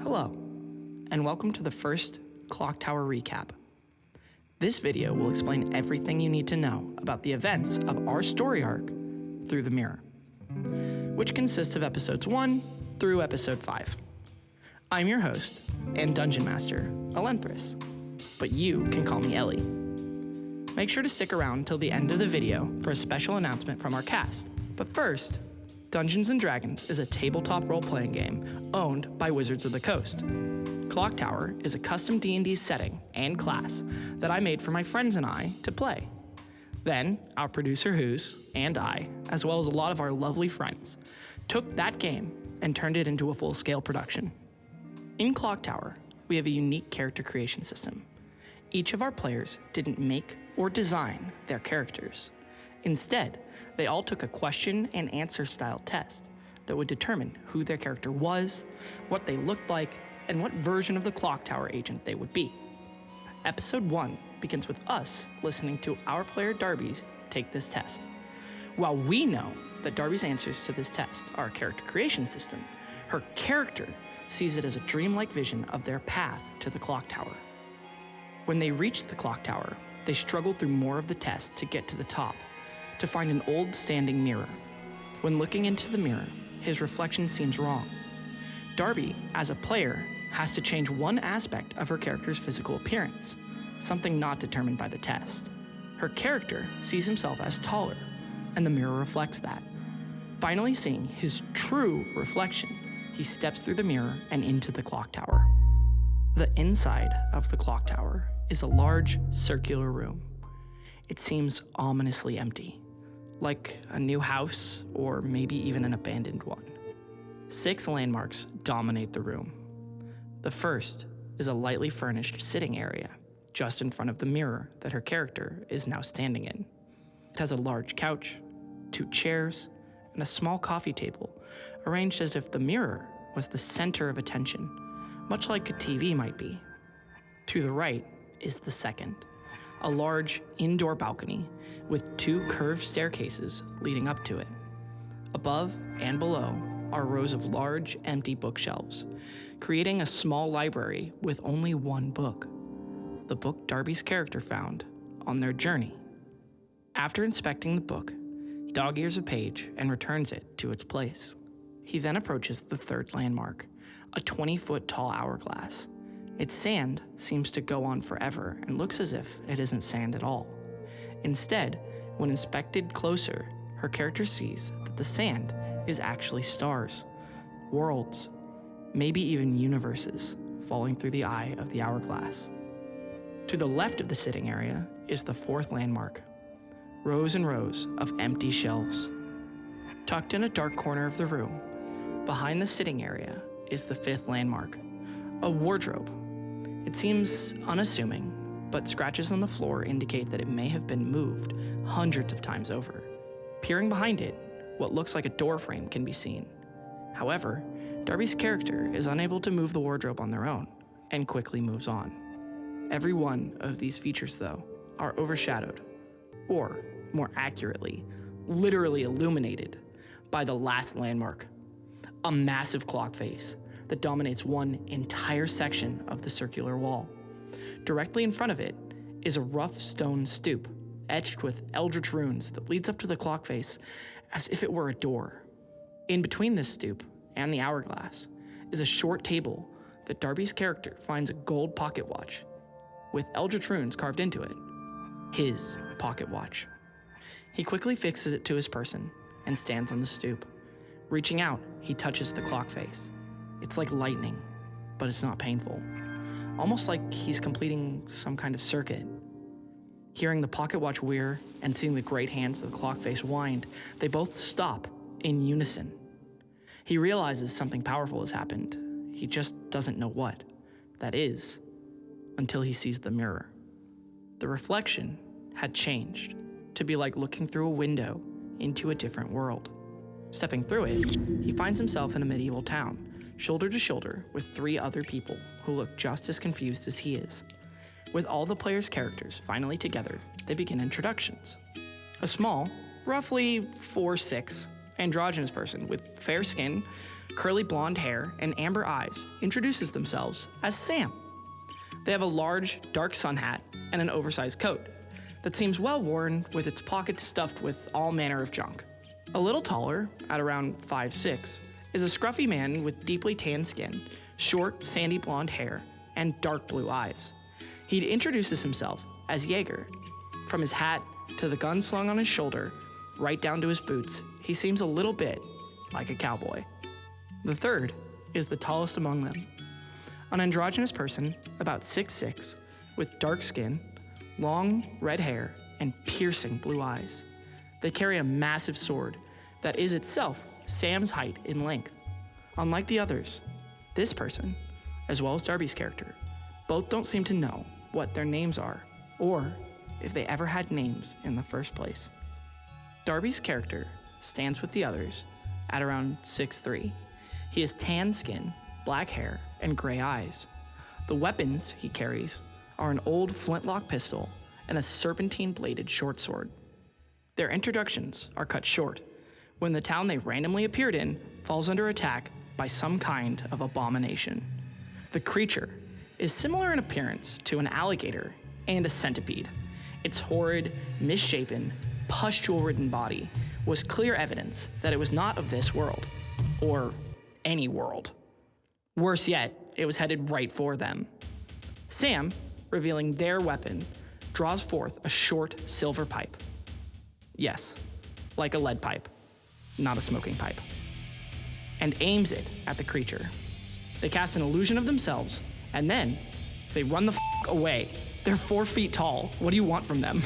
Hello, and welcome to the first ClockTower recap. This video will explain everything you need to know about the events of our story arc through the mirror, which consists of episodes 1 through episode 5. I'm your host and dungeon master, Ellenthris, but you can call me Elli. Make sure to stick around till the end of the video for a special announcement from our cast. But first, Dungeons & Dragons is a tabletop role-playing game owned by Wizards of the Coast. ClockTower is a custom D&D setting and class that I made for my friends and I to play. Then, our producer Who's and I, as well as a lot of our lovely friends, took that game and turned it into a full-scale production. In ClockTower, we have a unique character creation system. Each of our players didn't make or design their characters. Instead, they all took a question and answer style test that would determine who their character was, what they looked like, and what version of the ClockTower agent they would be. Episode 1 begins with us listening to our player Darbii take this test. While we know that Darbii's answers to this test are a character creation system, her character sees it as a dreamlike vision of their path to the ClockTower. When they reach the ClockTower, they struggle through more of the test to get to the top, to find an old standing mirror. When looking into the mirror, his reflection seems wrong. Darbii, as a player, has to change one aspect of her character's physical appearance, something not determined by the test. Her character sees himself as taller, and the mirror reflects that. Finally seeing his true reflection, he steps through the mirror and into the ClockTower. The inside of the ClockTower is a large circular room. It seems ominously empty, like a new house or maybe even an abandoned one. 6 landmarks dominate the room. The first is a lightly furnished sitting area just in front of the mirror that her character is now standing in. It has a large couch, 2 chairs, and a small coffee table arranged as if the mirror was the center of attention, much like a TV might be. To the right is the second, a large indoor balcony with 2 curved staircases leading up to it. Above and below are rows of large, empty bookshelves, creating a small library with only one book, the book Darbii's character found on their journey. After inspecting the book, he dog-ears a page and returns it to its place. He then approaches the third landmark, a 20-foot tall hourglass. Its sand seems to go on forever and looks as if it isn't sand at all. Instead, when inspected closer, her character sees that the sand is actually stars, worlds, maybe even universes falling through the eye of the hourglass. To the left of the sitting area is the 4th landmark, rows and rows of empty shelves. Tucked in a dark corner of the room, behind the sitting area is the 5th landmark, a wardrobe. It seems unassuming, but scratches on the floor indicate that it may have been moved hundreds of times over. Peering behind it, what looks like a door frame can be seen. However, Darbii's character is unable to move the wardrobe on their own, and quickly moves on. Every one of these features, though, are overshadowed, or more accurately, literally illuminated by the last landmark, a massive clock face that dominates one entire section of the circular wall. Directly in front of it is a rough stone stoop, etched with eldritch runes that leads up to the clock face as if it were a door. In between this stoop and the hourglass is a short table that Darbii's character finds a gold pocket watch with eldritch runes carved into it. His pocket watch. He quickly fixes it to his person and stands on the stoop. Reaching out, he touches the clock face. It's like lightning, but it's not painful. Almost like he's completing some kind of circuit. Hearing the pocket watch whir and seeing the great hands of the clock face wind, they both stop in unison. He realizes something powerful has happened. He just doesn't know what that is until he sees the mirror. The reflection had changed to be like looking through a window into a different world. Stepping through it, he finds himself in a medieval town, shoulder to shoulder with 3 other people who look just as confused as he is. With all the players' characters finally together, they begin introductions. A small, roughly 4'6", androgynous person with fair skin, curly blonde hair, and amber eyes, introduces themselves as Sam. They have a large, dark sun hat and an oversized coat that seems well worn with its pockets stuffed with all manner of junk. A little taller, at around 5'6", is a scruffy man with deeply tanned skin, short, sandy blonde hair, and dark blue eyes. He introduces himself as Jaeger. From his hat to the gun slung on his shoulder, right down to his boots, he seems a little bit like a cowboy. The third is the tallest among them. An androgynous person, about 6'6", with dark skin, long red hair, and piercing blue eyes. They carry a massive sword that is itself Sam's height in length. Unlike the others, this person, as well as Darby's character, both don't seem to know what their names are, or if they ever had names in the first place. Darby's character stands with the others at around 6'3". He has tan skin, black hair, and gray eyes. The weapons he carries are an old flintlock pistol and a serpentine-bladed short sword. Their introductions are cut short when the town they randomly appeared in falls under attack by some kind of abomination. The creature is similar in appearance to an alligator and a centipede. Its horrid, misshapen, pustule-ridden body was clear evidence that it was not of this world, or any world. Worse yet, it was headed right for them. Sam, revealing their weapon, draws forth a short silver pipe. Yes, like a lead pipe, not a smoking pipe, and aims it at the creature. They cast an illusion of themselves, and then they run the away. They're 4 feet tall. What do you want from them?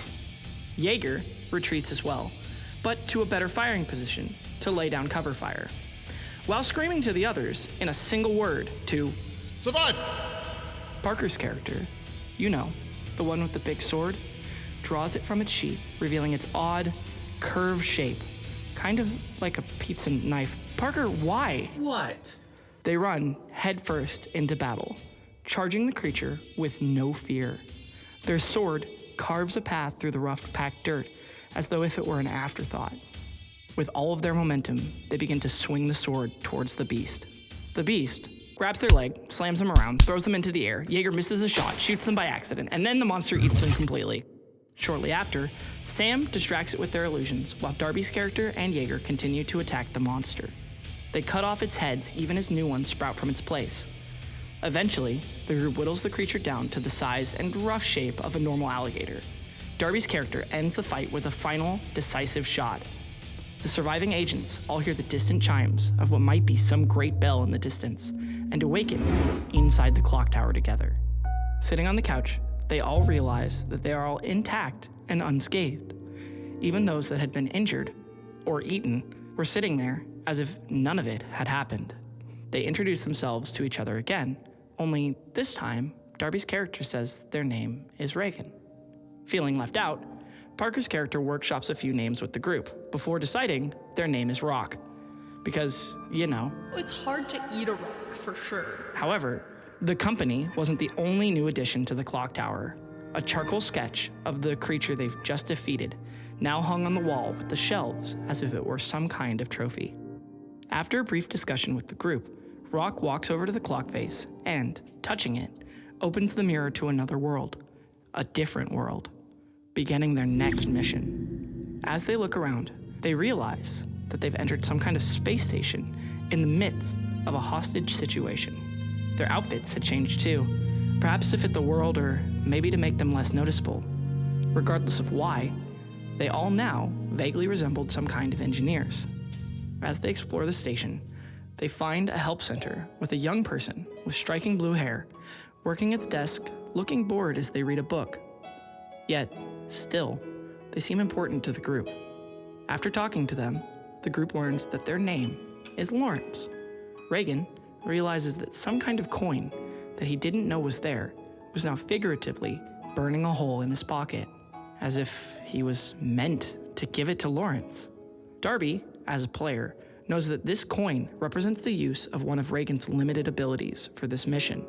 Jaeger retreats as well, but to a better firing position to lay down cover fire, while screaming to the others in a single word to survive. Parker's character, you know, the one with the big sword, draws it from its sheath, revealing its odd, curved shape, kind of like a pizza knife. Parker, why? What? They run headfirst into battle, charging the creature with no fear. Their sword carves a path through the rough, packed dirt, as though if it were an afterthought. With all of their momentum, they begin to swing the sword towards the beast. The beast grabs their leg, slams them around, throws them into the air. Jaeger misses a shot, shoots them by accident, and then the monster eats them completely. Shortly after, Sam distracts it with their illusions, while Darby's character and Jaeger continue to attack the monster. They cut off its heads even as new ones sprout from its place. Eventually, the group whittles the creature down to the size and rough shape of a normal alligator. Darby's character ends the fight with a final, decisive shot. The surviving agents all hear the distant chimes of what might be some great bell in the distance and awaken inside the clock tower together. Sitting on the couch, they all realize that they are all intact and unscathed. Even those that had been injured or eaten were sitting there as if none of it had happened. They introduce themselves to each other again, only this time, Darby's character says their name is Reagan. Feeling left out, Parker's character workshops a few names with the group before deciding their name is Rock. Because, you know. It's hard to eat a rock, for sure. However, the company wasn't the only new addition to the clock tower. A charcoal sketch of the creature they've just defeated now hung on the wall with the shelves as if it were some kind of trophy. After a brief discussion with the group, Rock walks over to the clock face and, touching it, opens the mirror to another world, a different world, beginning their next mission. As they look around, they realize that they've entered some kind of space station in the midst of a hostage situation. Their outfits had changed too, perhaps to fit the world or maybe to make them less noticeable. Regardless of why, they all now vaguely resembled some kind of engineers. As they explore the station, they find a help center with a young person with striking blue hair, working at the desk, looking bored as they read a book. Yet, still, they seem important to the group. After talking to them, the group learns that their name is Lawrence. Reagan realizes that some kind of coin that he didn't know was there was now figuratively burning a hole in his pocket, as if he was meant to give it to Lawrence. Darby, as a player, knows that this coin represents the use of one of Reagan's limited abilities for this mission.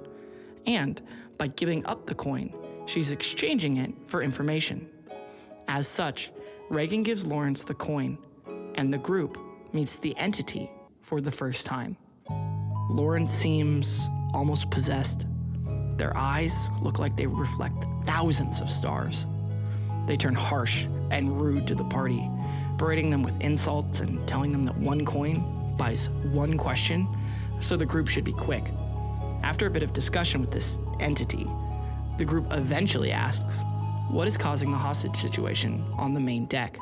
And by giving up the coin, she's exchanging it for information. As such, Reagan gives Lawrence the coin, and the group meets the entity for the first time. Lauren seems almost possessed. Their eyes look like they reflect thousands of stars. They turn harsh and rude to the party, berating them with insults and telling them that one coin buys one question, so the group should be quick. After a bit of discussion with this entity, the group eventually asks, what is causing the hostage situation on the main deck?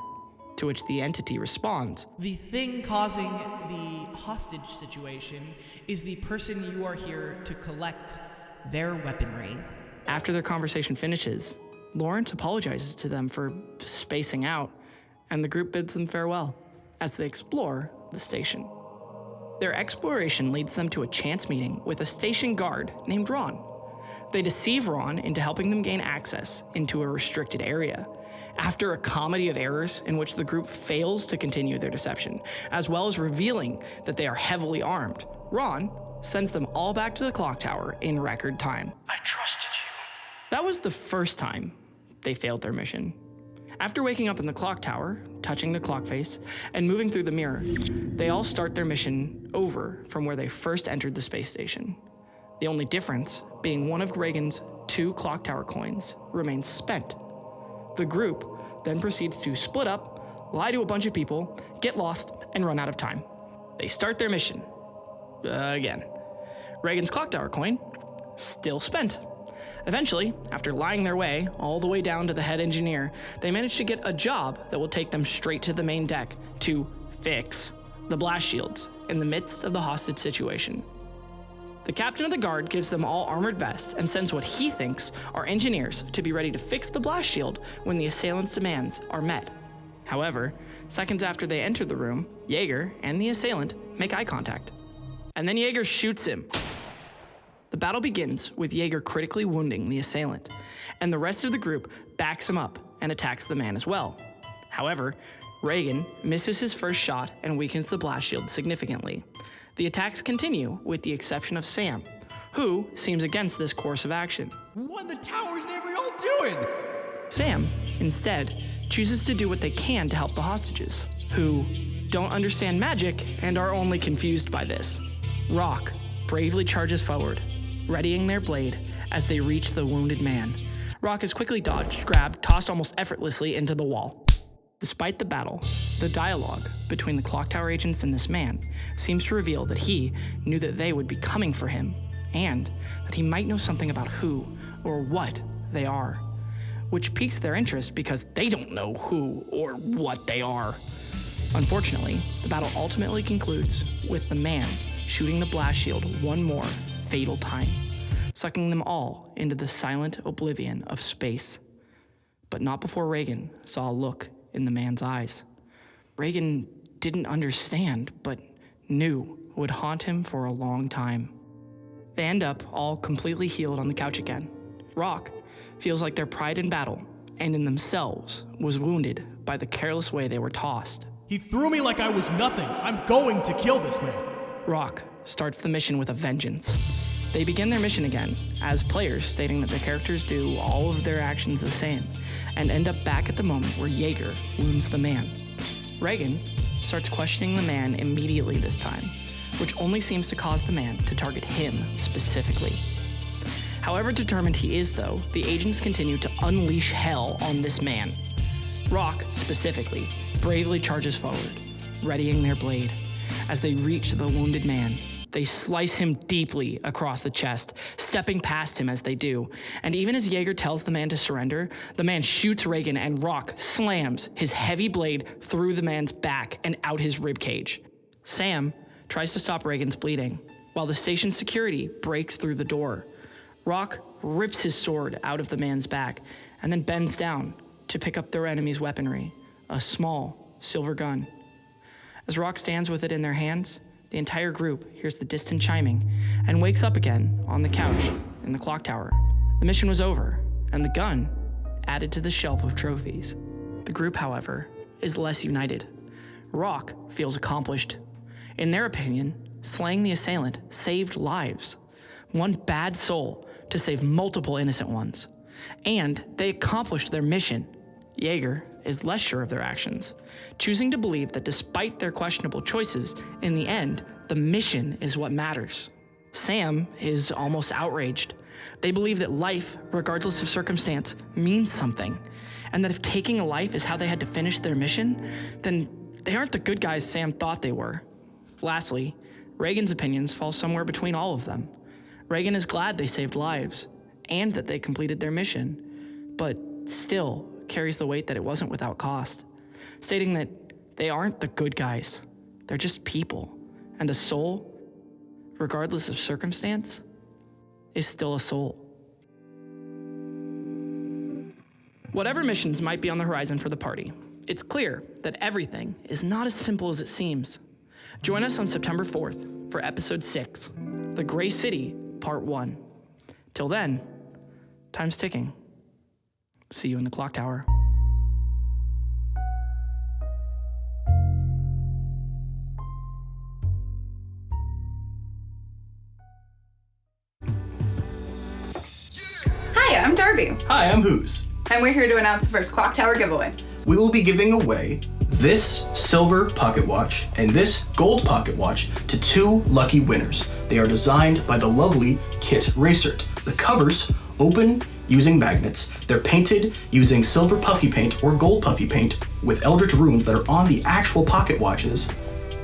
To which the entity responds, "The thing causing the hostage situation is the person you are here to collect their weaponry." After their conversation finishes, Lawrence apologizes to them for spacing out, and the group bids them farewell as they explore the station. Their exploration leads them to a chance meeting with a station guard named Ron. They deceive Ron into helping them gain access into a restricted area. After a comedy of errors in which the group fails to continue their deception, as well as revealing that they are heavily armed, Ron sends them all back to the clock tower in record time. I trusted you. That was the first time they failed their mission. After waking up in the clock tower, touching the clock face, and moving through the mirror, they all start their mission over from where they first entered the space station. The only difference being one of Reagan's 2 clock tower coins remains spent. The group then proceeds to split up, lie to a bunch of people, get lost, and run out of time. They start their mission. Again. Reagan's clock tower coin, still spent. Eventually, after lying their way all the way down to the head engineer, they manage to get a job that will take them straight to the main deck to fix the blast shields in the midst of the hostage situation. The captain of the guard gives them all armored vests and sends what he thinks are engineers to be ready to fix the blast shield when the assailant's demands are met. However, seconds after they enter the room, Jaeger and the assailant make eye contact. And then Jaeger shoots him. The battle begins with Jaeger critically wounding the assailant, and the rest of the group backs him up and attacks the man as well. However, Reagan misses his first shot and weakens the blast shield significantly. The attacks continue with the exception of Sam, who seems against this course of action. What in the tower's name are y'all doing? Sam, instead, chooses to do what they can to help the hostages, who don't understand magic and are only confused by this. Rock bravely charges forward, readying their blade as they reach the wounded man. Rock is quickly dodged, grabbed, tossed almost effortlessly into the wall. Despite the battle, the dialogue between the clock tower agents and this man seems to reveal that he knew that they would be coming for him, and that he might know something about who or what they are, which piques their interest because they don't know who or what they are. Unfortunately, the battle ultimately concludes with the man shooting the blast shield one more fatal time, sucking them all into the silent oblivion of space. But not before Reagan saw a look in the man's eyes. Reagan didn't understand, but knew would haunt him for a long time. They end up all completely healed on the couch again. Rock feels like their pride in battle and in themselves was wounded by the careless way they were tossed. He threw me like I was nothing. I'm going to kill this man. Rock starts the mission with a vengeance. They begin their mission again, as players stating that the characters do all of their actions the same, and end up back at the moment where Jaeger wounds the man. Reagan starts questioning the man immediately this time, which only seems to cause the man to target him specifically. However determined he is though, the agents continue to unleash hell on this man. Rock, specifically, bravely charges forward, readying their blade. As they reach the wounded man, they slice him deeply across the chest, stepping past him as they do. And even as Jaeger tells the man to surrender, the man shoots Reagan and Rock slams his heavy blade through the man's back and out his ribcage. Sam tries to stop Reagan's bleeding, while the station security breaks through the door. Rock rips his sword out of the man's back and then bends down to pick up their enemy's weaponry, a small silver gun. As Rock stands with it in their hands, the entire group hears the distant chiming and wakes up again on the couch in the clock tower. The mission was over, and the gun added to the shelf of trophies. The group, however, is less united. Rock feels accomplished. In their opinion, slaying the assailant saved lives. One bad soul to save multiple innocent ones. And they accomplished their mission. Jaeger is less sure of their actions. choosing to believe that despite their questionable choices, in the end, the mission is what matters. Sam is almost outraged. They believe that life, regardless of circumstance, means something, and that if taking a life is how they had to finish their mission, then they aren't the good guys Sam thought they were. Lastly, Reagan's opinions fall somewhere between all of them. Reagan is glad they saved lives, and that they completed their mission, but still carries the weight that it wasn't without cost, stating that they aren't the good guys, they're just people, and a soul, regardless of circumstance, is still a soul. Whatever missions might be on the horizon for the party, it's clear that everything is not as simple as it seems. Join us on September 4th for Episode 6, The Gray City, Part 1. Till then, time's ticking. See you in the clock tower. Hi, I'm Darbii, Hi, I'm Who's. and we're here to announce the first Clock Tower giveaway. We will be giving away this silver pocket watch and this gold pocket watch to 2 lucky winners. They are designed by the lovely Kit Racert. The covers open using magnets. They're painted using silver puffy paint or gold puffy paint with Eldritch runes that are on the actual pocket watches.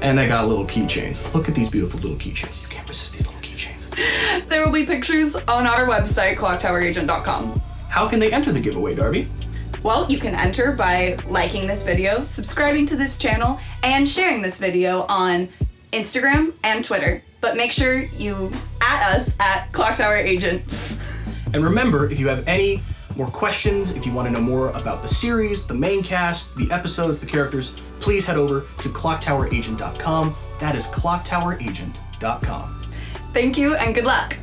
And they got little keychains. Look at these beautiful little keychains. You can't resist these little keychains. There will be pictures on our website, ClockTowerAgent.com. How can they enter the giveaway, Darbii? Well, you can enter by liking this video, subscribing to this channel, and sharing this video on Instagram and Twitter. But make sure you at us at ClockTowerAgent. And remember, if you have any more questions, if you want to know more about the series, the main cast, the episodes, the characters, please head over to ClockTowerAgent.com. That is ClockTowerAgent.com. Thank you and good luck.